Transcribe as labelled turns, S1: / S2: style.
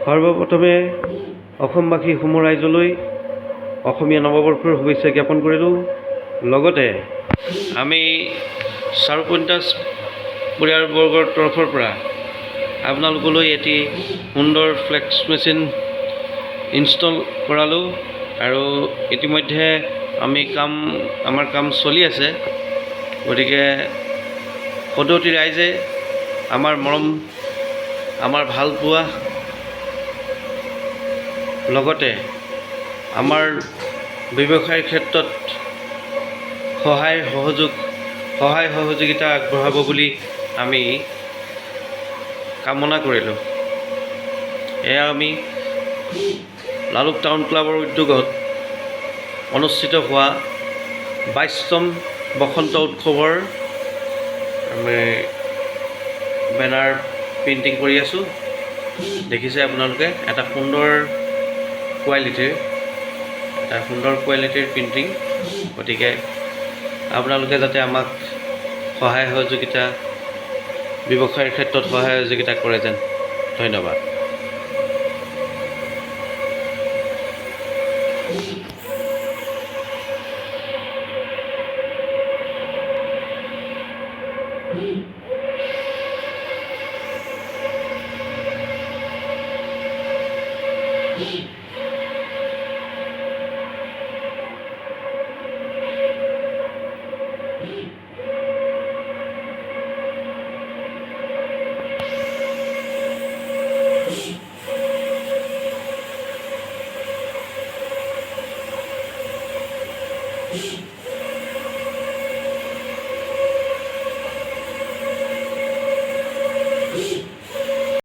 S1: সৰ্বপ্ৰথমে অসমবাসী সমূহ ৰাইজলৈ অসমীয়া নৱবৰ্ষৰ শুভেচ্ছা জ্ঞাপন কৰিলোঁ। লগতে আমি চাৰুপঞ্চাছ পৰিয়ালবৰ্গৰ তৰফৰ পৰা আপোনালোকলৈ এটি সুন্দৰ ফ্লেক্স মেচিন ইনষ্টল কৰালোঁ আৰু ইতিমধ্যে আমাৰ কাম চলি আছে। গতিকে সদৌতি ৰাইজে আমাৰ মৰম, আমাৰ ভাল পোৱা, লগতে আমাৰ ব্যৱসায়ৰ ক্ষেত্ৰত সহায় সহযোগিতা আগবঢ়াব বুলি আমি কামনা কৰিলোঁ। এয়া আমি লালুক টাউন ক্লাবৰ উদ্যোগত অনুষ্ঠিত হোৱা 22তম বসন্ত উৎসৱৰ বেনাৰ প্ৰিণ্টিং কৰি আছোঁ। দেখিছে আপোনালোকে এটা সুন্দৰ কোৱালিটিৰ প্ৰিণ্টিং। গতিকে আপোনালোকে যাতে আমাক ব্যৱসায়ৰ ক্ষেত্ৰত সহায় সহযোগিতা কৰে যেন। ধন্যবাদ।